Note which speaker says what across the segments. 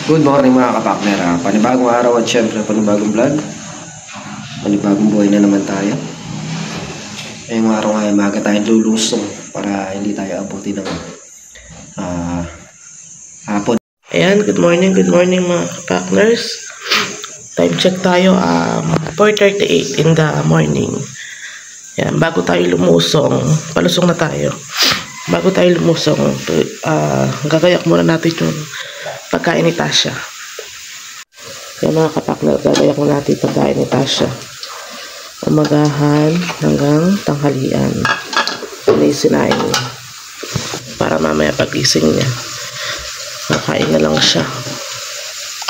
Speaker 1: Good morning mga kapakner. Panibagong araw at syempre panibagong vlog. Panibagong buhay na naman tayo. Ngayong araw nga maaga tayong lulusong para hindi tayo abuti ng hapon.
Speaker 2: Ayan, good morning mga kapakners. Time check tayo, 4:38 in the morning. Ayan, bago tayo lumusong, palusong na tayo. Bago tayo lumusong, gagayak muna natin yung pagkain ni Tasha. Kaya mga kapakner, gagayak muna natin yung pagkain ni Tasha. Umagahan hanggang tanghalian. Sinain niya. Para mamaya pagising niya, makain na lang siya.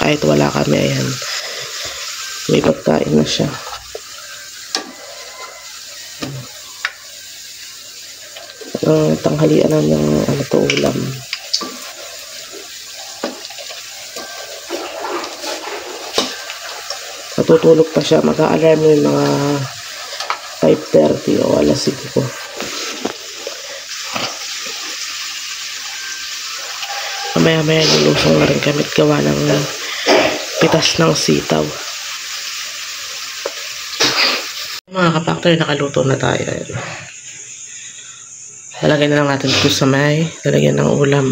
Speaker 2: Kahit wala kami, ayan. May pagkain na siya. Tanghalian lang ng ulam. Natutulog pa siya, mag-a-alarm yung mga 5:30 o alas 5 po. Mamaya lulusong na rin kami at gawa ng pitas ng sitaw. Mga kapakter, nakaluto na tayo. Lalagyan na lang natin ito sa may lalagyan ng ulam.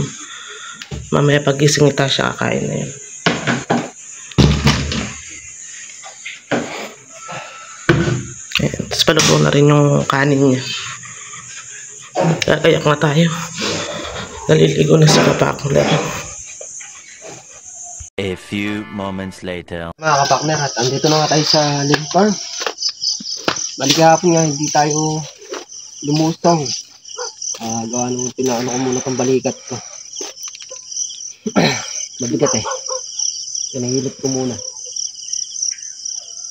Speaker 2: Mamaya pagising ni Tasha, kakain na yun. Tapos paluto na rin yung kanin niya. Gagayak na tayo. Naliligo na sa kapakner.
Speaker 3: A few moments later.
Speaker 1: Mga kapakner, at andito na nga tayo sa Lake Farm. Balik hapon nga, hindi tayo lumusong. Gawa nung pinaano ko muna pang balikat ko. Mabigat eh. Pinahilot ko muna.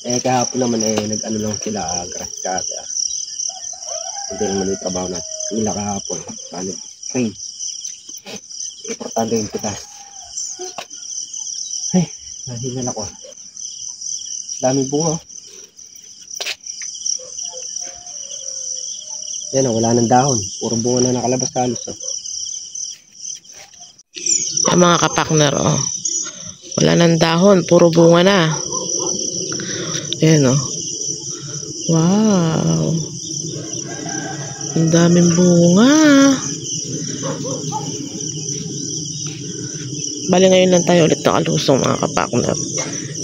Speaker 1: Kahapon naman nag-ano lang sila, grass cutter. Hindi naman yung trabaho natin. Nila kahapon. Nag-spray. Importante yung pitas. Ay, nahilan ako. Daming bunga. Yan o, wala ng dahon. Puro bunga na nakalabas halos.
Speaker 2: Mga kapakner, wala ng dahon, puro bunga na. Ayan o. Wow. Ang daming bunga. Bali ngayon lang tayo ulit nakalusong mga kapakner.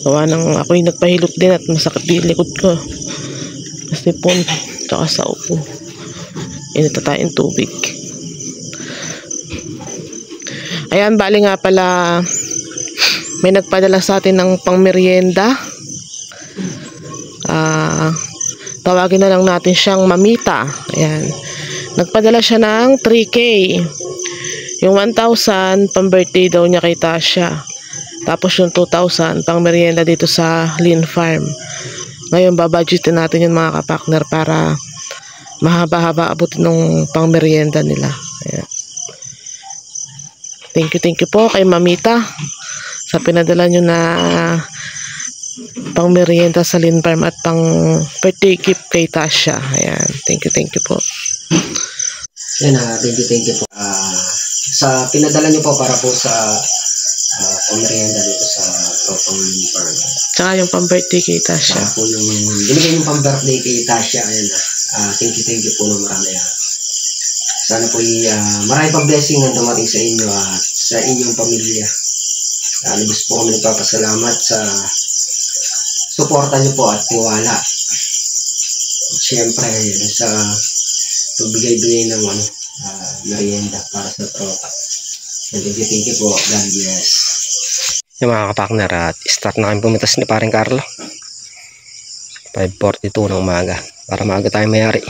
Speaker 2: Gawa ng ako'y nagpahilot din at masakit din likod ko. Kasi po, tsaka sa upo. Inita tayong tubig. Ayan, bali nga pala may nagpadala sa atin ng pangmeryenda. Tawagin na lang natin siyang Mamita. Ayan. Nagpadala siya ng 3K. Yung 1,000 pang birthday daw niya kay Tasha. Tapos yung 2,000 pang merienda dito sa Lynn Farm. Ngayon babudgetin natin yung mga kapakner para mahaba-haba abutin ng pang merienda nila. Ayan. Thank you po kay Mamita sa pinadala nyo na pang merienda sa Lynn Farm at pang birthday gift kay Tasha. Ayan. Thank you po.
Speaker 1: Yan, thank you po. Sa pinadala niyo po para po sa pamerienda dito sa Tropang Lynn Farm.
Speaker 2: Tsaka yung pang birthday kay Tasha.
Speaker 1: Tsaka po yung binigay yung pang birthday kay Tasha. Ayan, thank you po ng marami. Sana po marami pang blessing ang dumating sa inyo at sa inyong pamilya. Lubos po kami nagpapasalamat sa suporta niyo po at tiwala. At syempre, sa pagbigay-bigay ng merienda para sa tropa. Thank you po. God bless. Yung mga kapakner, at start na kami pumitas ni paring Carlo. 5:42 ng umaga. Para maaga tayo mayari.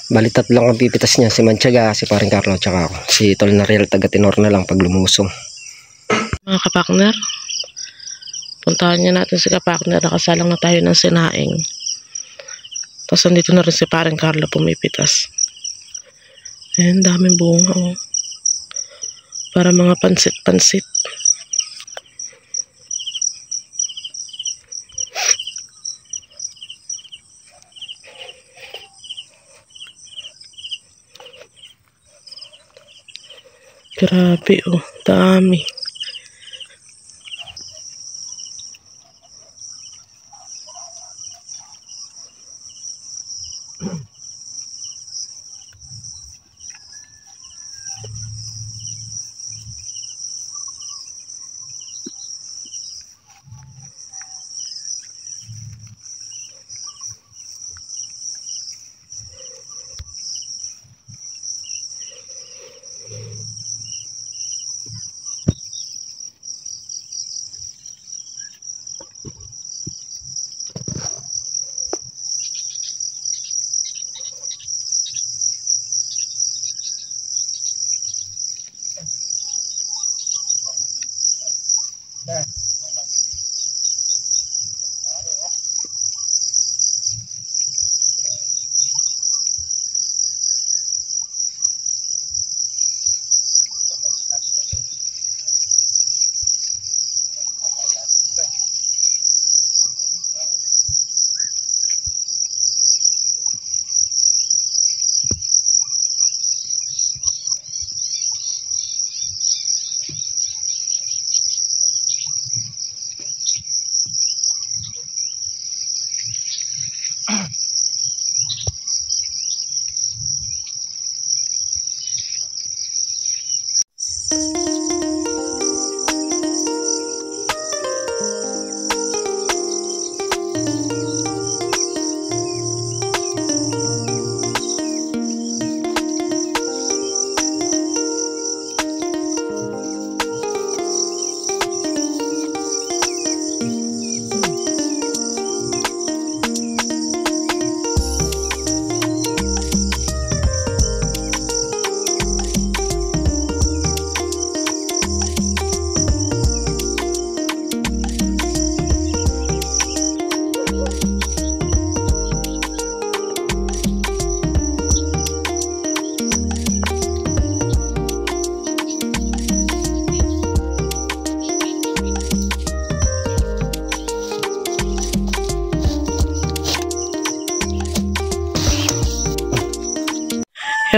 Speaker 1: Bali tatlong ang pipitas niya. Si Manchaga, si paring Carlo, tsaka ako. Si Tol Nariel, taga-Tinor na lang pag lumusong.
Speaker 2: Mga kapakner, puntahan niya natin si kapakner. Nakasalang na tayo ng sinaing. Tapos andito na rin si paring Carlo pumipitas. Ayan, daming bunga oh. Para mga pansit-pansit. Grabe oh, dami.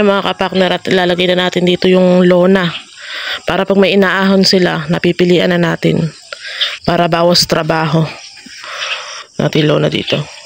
Speaker 2: Yung mga kapartner, at ilalagay na natin dito yung lona. Para pag may inaahon sila, napipilian na natin. Para bawas trabaho. Natin lona dito.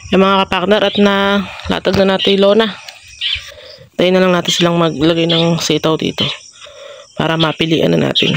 Speaker 2: Yung mga kapartner, at na latag na natin yung lona. Tayo na lang natin silang maglagay ng sitaw dito para mapilian na natin.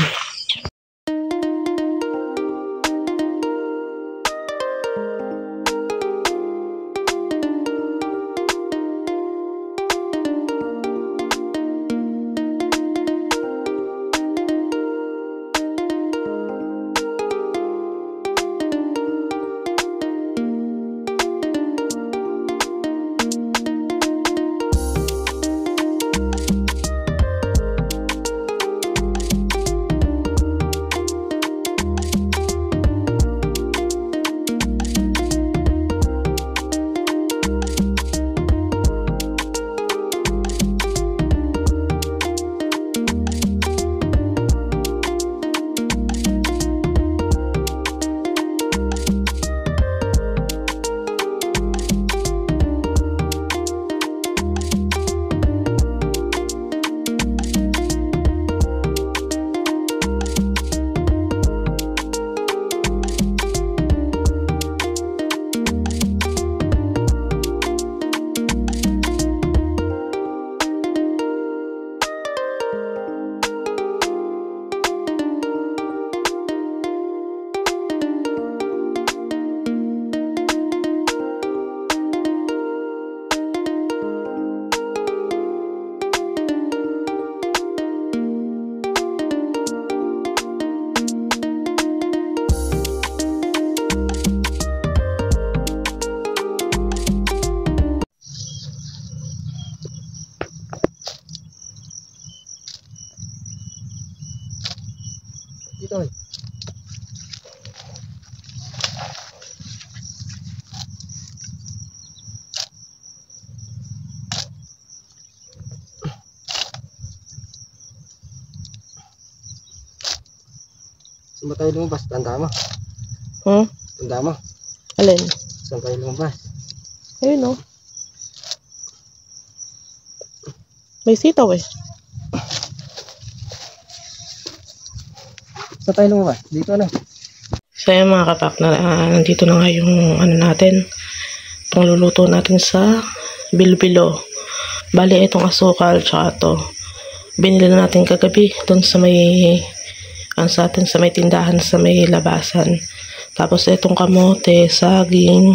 Speaker 1: dito eh. Saan ba tayo lumabas? Tanda mo? Tanda mo?
Speaker 2: Alin?
Speaker 1: Saan tayo lumabas?
Speaker 2: Ayun o. May sitaw eh.
Speaker 1: Saan tayo lumabas? Dito na.
Speaker 2: So yun mga kapaknar, nandito na nga yung ano natin, pangluluto natin sa bilo-bilo. Bali itong asukal tsaka to. Binili na natin kagabi doon sa may sa atin sa may tindahan sa may labasan. Tapos itong kamote, saging,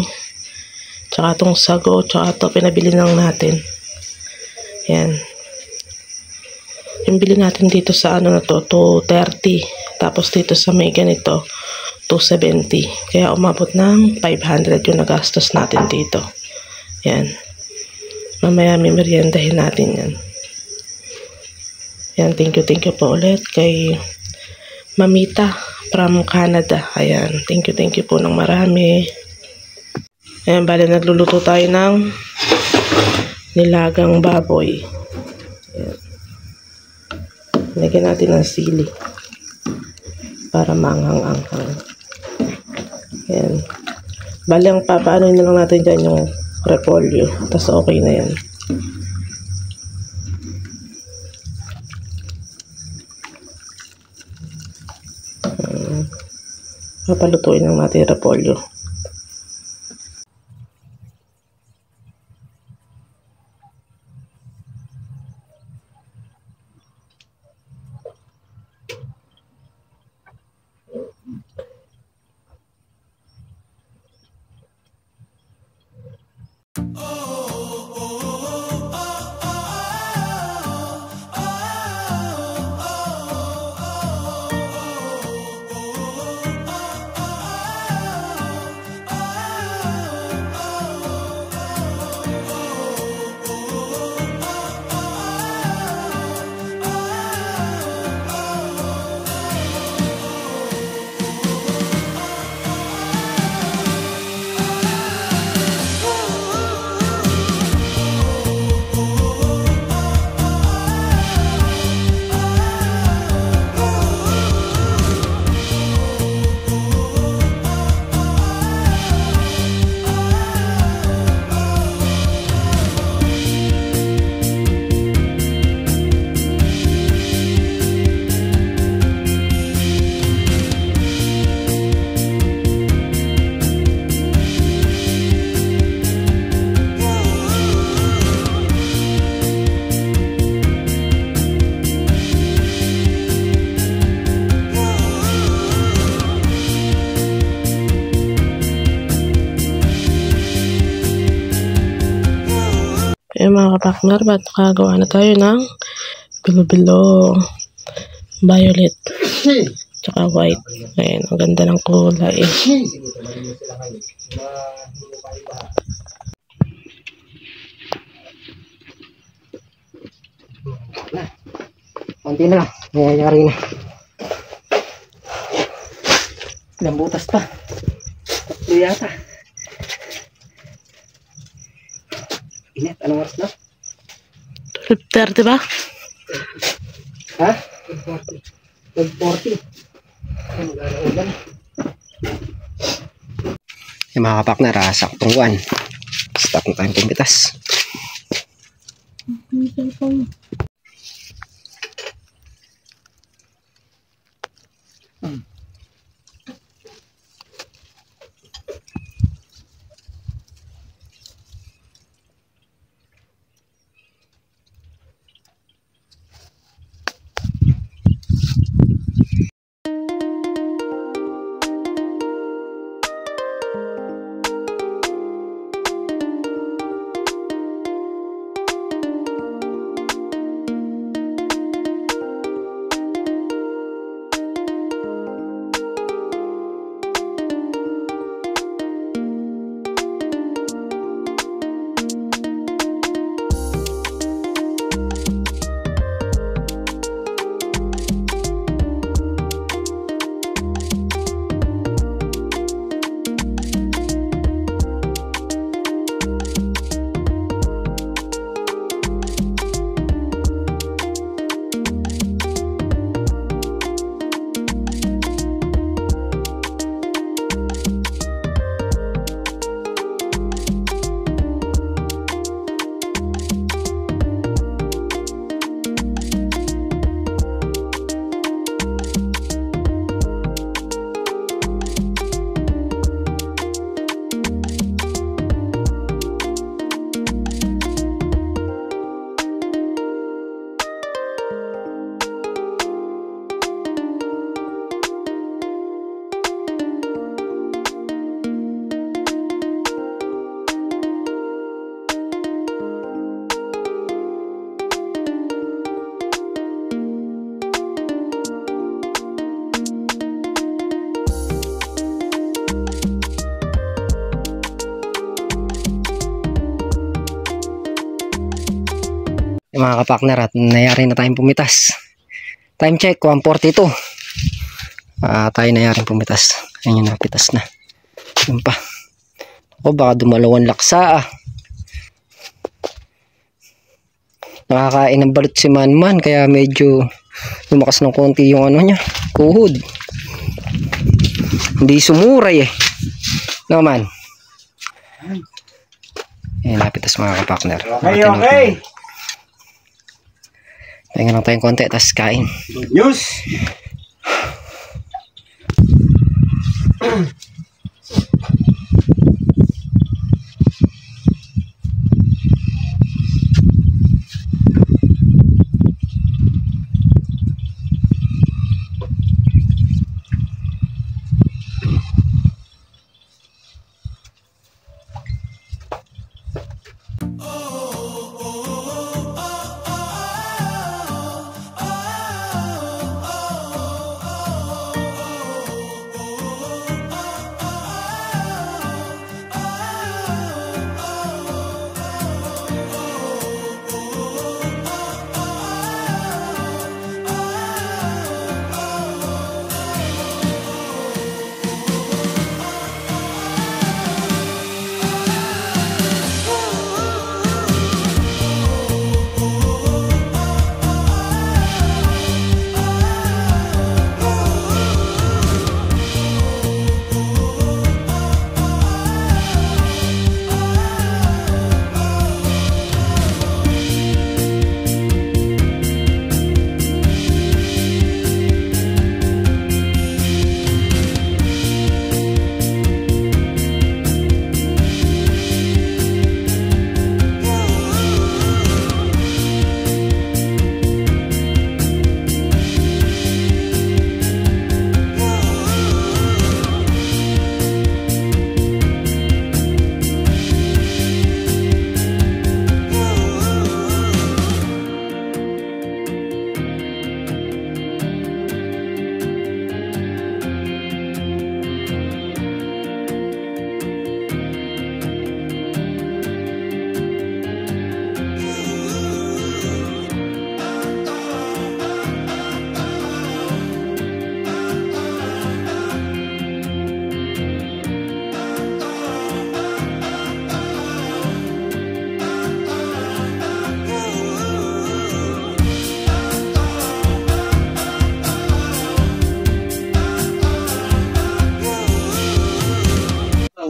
Speaker 2: tsaka itong sago, tsaka ito pinabili lang natin. Yan. Yung bili natin dito sa ano na to, 230. Tapos dito sa may ganito, 270. Kaya umabot ng 500 yung nagastos natin dito. Yan. Mamaya may meriendahin natin yan. Yan, thank you po ulit kay Mamita from Canada. Ayan, thank you po ng marami. Ayan, bali nagluluto tayo ng nilagang baboy. Ayan. Lagyan natin ng sili para maanghang-anghang. Ayan. Bali ang papaano na lang natin dyan yung repolyo. Tapos okay na yan. Papalutuin lang natin yung repolyo. Mga kapaknar, ba't nakagawa na tayo ng bilo-bilo violet tsaka white. Ayan, ang ganda ng kulay.
Speaker 1: Konti na lang, nangyayari na. Ilang butas pa. Tatlo yata. Init, anong oras na?
Speaker 2: 12:30 ba?
Speaker 1: Ha? 12:40. Yung mga kapaknar, saktong 1. Start na tayong pumpitas. mga kapakner, at nayari na tayong pumitas. Time check 1:42. Tayo nayaring pumitas. Ayun, napitas na. Yun pa. Ako, baka dumalawan laksa. Nakakain ng balot si Manman, kaya medyo lumakas ng konti yung ano niya, kuhod. Hindi sumuray eh. Naman. Ayan, napitas mga kapakner.
Speaker 4: Okay.
Speaker 1: Pahinga lang tayong konti, tapos kain.
Speaker 4: Good news.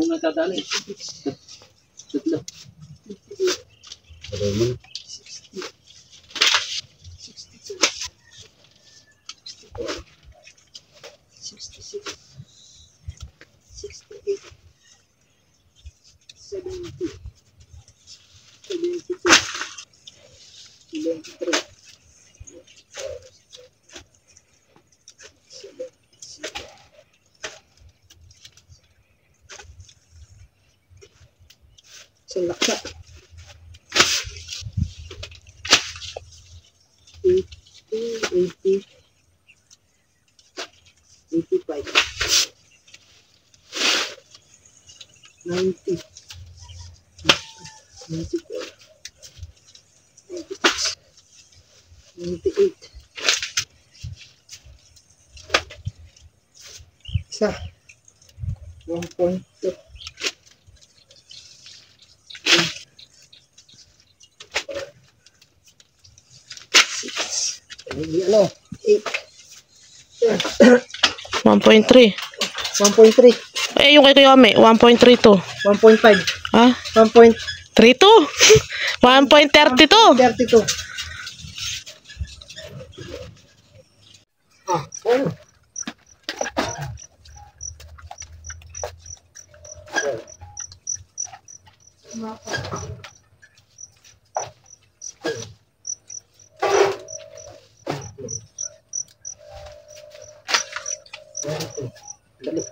Speaker 1: Natadali. Tatlo. Laksa. 80, 85, 90, 94, 96, 98. Isa. 1.2. Ano?
Speaker 2: 1.3.
Speaker 1: 1.3.
Speaker 2: Eh, yung kay Kayame, 1.32.
Speaker 1: 1.5.
Speaker 2: Ha?
Speaker 1: 1.32.
Speaker 2: 1.32.
Speaker 1: 32. Ano? Dali.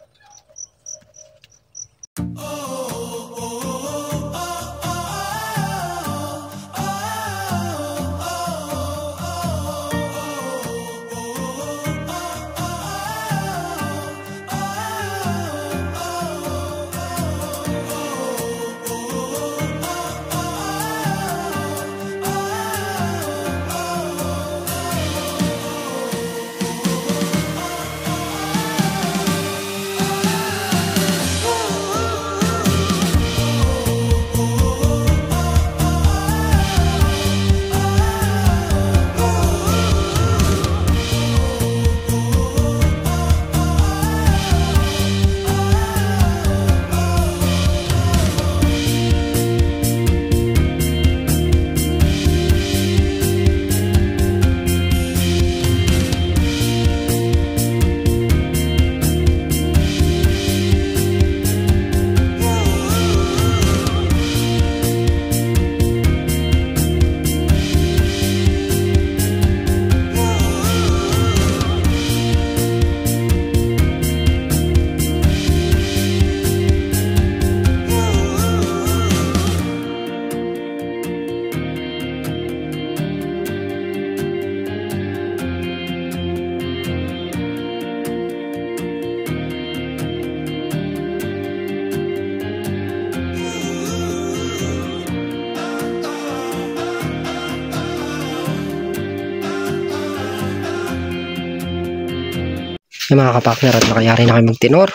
Speaker 1: Yung mga kapakner, at nakayari na kayo magtinor.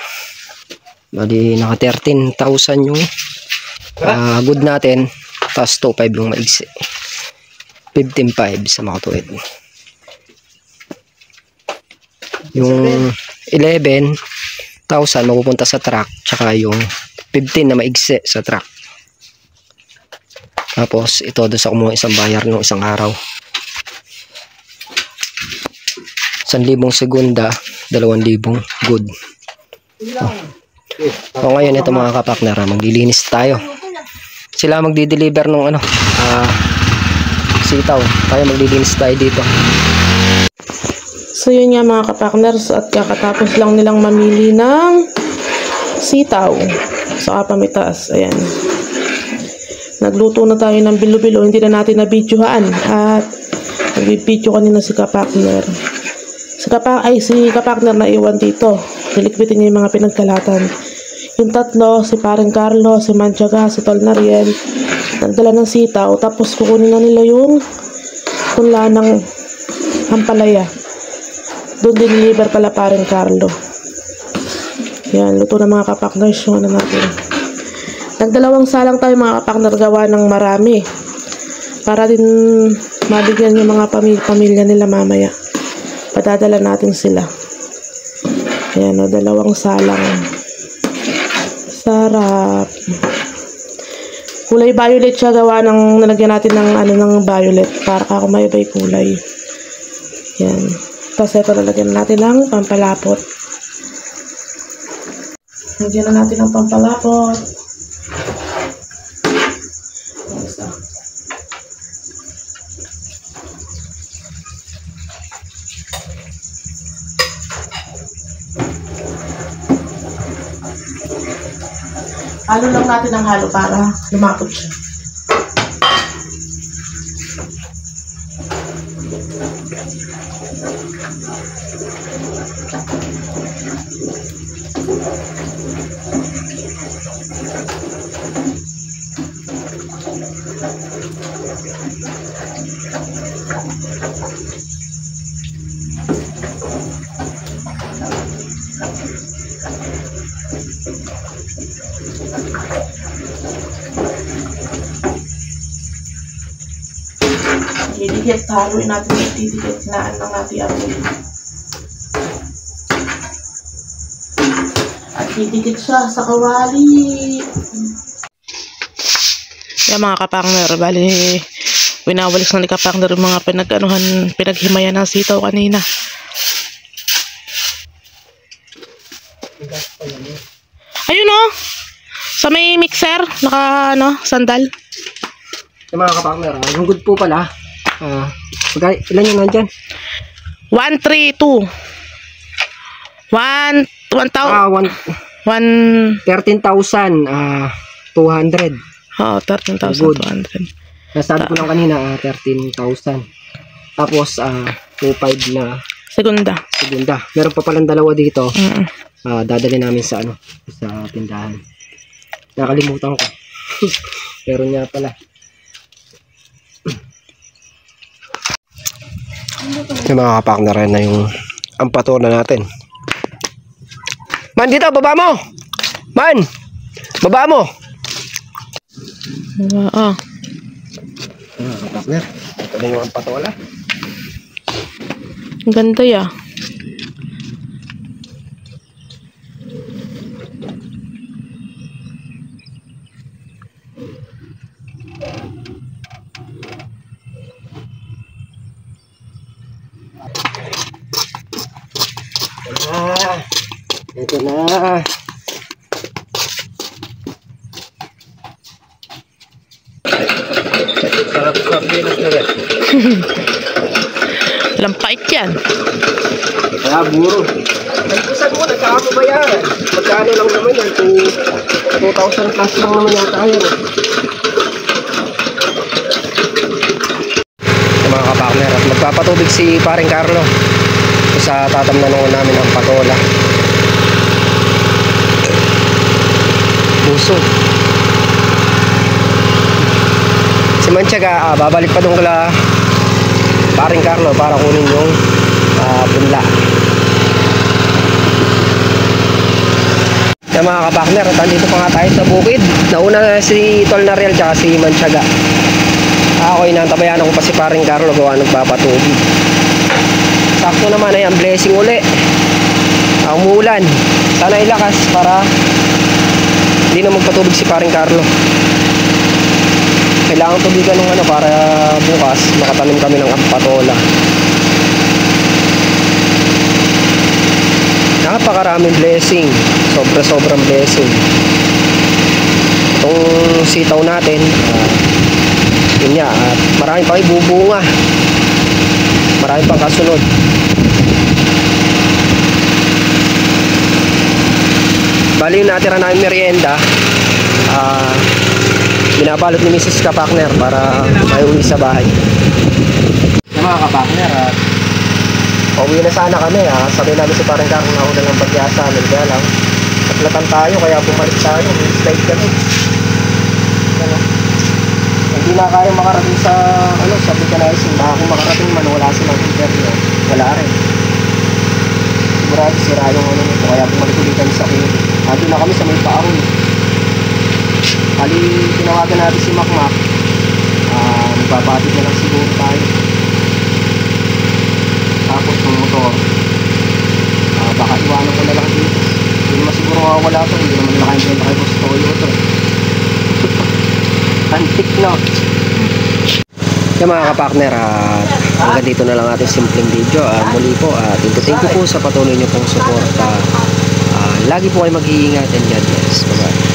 Speaker 1: Bali, naka 13,000 yung good natin. Tapos 2.5 yung maigsi. 15.5 sa makatuwid. Yung 11,000 mapupunta sa truck. Tsaka yung 15 na maigsi sa truck. Tapos ito doon sa kumuha isang bayar ng isang araw. 1,000 segunda, 2,000 good. O ngayon ito mga kapakner, maglilinis tayo. Sila magdi-deliver ng sitaw. Tayo maglilinis tayo dito.
Speaker 2: So yun nga mga kapakners, at kakatapos lang nilang mamili ng sitaw sa Pamitas. Ayan. Nagluto na tayo ng bilo-bilo, hindi na natin na-videohan. At nag-video kanina si kapakner. Si kapakner na iwan dito. Nilikpitin niya yung mga pinagkalatan. Yung tatlo, si Paring Carlo, si Manchaga, si Tol Nariel, nagdala ng sitaw. Tapos kukunin na nila yung punla ng Ampalaya. Doon diniliver pala Paring Carlo. Yan, luto na mga kapakners yung ano natin. Nagdalawang salang tayo mga kapakner, gawa ng marami. Para din mabigyan yung mga pamilya nila mamaya. Padadala natin sila. Ayan o, dalawang salang. Sarap. Kulay violet siya, gawa ng nalagyan natin ng violet para kakumaybay kulay. Yan. Tapos ito nalagyan natin ng pampalapot. Lagyan na natin ng pampalapot. Halo lang natin ang halo para lumapot siya. Didikit, haluin natin yung didikit na lang natin apoy. At didikit siya sa kawali. Yan mga kapakner, bali winawalis na ni kapakner yung mga pinaghimayan ng sitaw kanina. Ayun o, sa may mixer, naka sandal.
Speaker 1: Yung mga kapakner, yung good po pala. Ilan yung nandyan?
Speaker 2: 132.
Speaker 1: 13,200.
Speaker 2: Oo, 13,200.
Speaker 1: Nasabi ko lang kanina, 13,000. Tapos, 2,500 na segunda. Meron pa palang dalawa dito. Dadali namin sa sa tindahan. Nakalimutan ko. Meron nga pala. Yung mga kapakner na yung ampatona natin. Man, dito, baba mo! Man! Baba mo!
Speaker 2: Oo.
Speaker 1: Kapakner, ito na yung ampatola.
Speaker 2: Ang ganda ya.
Speaker 1: Ito na. Sarap sa pinas na rin.
Speaker 2: Lampait yan.
Speaker 1: Kaya buro. Nagpisan mo, nagkakamo ba yan? Magkano lang naman yan? 2,000 plus lang naman yata yan. Mga kapakner, at magpapatubig si Paring Carlo sa tatamnan namin ang patola. Busog. Si Manchaga, babalik pa doon kala Paring Carlo para kunin yung punla. Sa mga kapakner, at andito pa nga tayo sa bukid. Nauna na si Tol Nariel tsaka si Manchaga. Ako inantabayan ako pa si paring Carlo gawa nagpapatubig. Sakto naman ay ang blessing uli. Umuulan. Sana ilakas para hindi na magpatubig si paring Carlo. Kailangan tubigan ng ano para bukas makatanim kami ng patola. Napakaraming blessing. Sobrang blessing. Itong sitaw natin, yun nga, at marami pang ibubunga. Marami pang kasunod. Bali yung natira namin merienda, binabalot ni Mrs. Kapakner para may uwi sa bahay. Yung mga kapakner, pauwi na sana kami. Sabi namin si parang Carlo na una lang pagyasa amin, kaya lang naglatan tayo kaya bumalik tayo, slide kami. Ano? Hindi na kaya makarating sa sa vulcanizing. Baka kung makarating man wala silang interview, wala rin. Sigurado sira yung nito, kaya bumalik ulit kami sa kulo. Ando na kami sa may paahon. Kali tinawagan natin si Makmak, magpapatid na lang siguro tayo. Tapos yung motor, baka iwanan ko na lang dito. Hindi naman siguro mawawala to, hindi naman nakaintenta kayo sa Toyota. Antik na. Kaya mga kapakner, hanggang dito na lang ating simpleng video. Muli po, thank you po sa patuloy nyo pong support. Lagi po kayo mag-iingat and God bless. Bye-bye.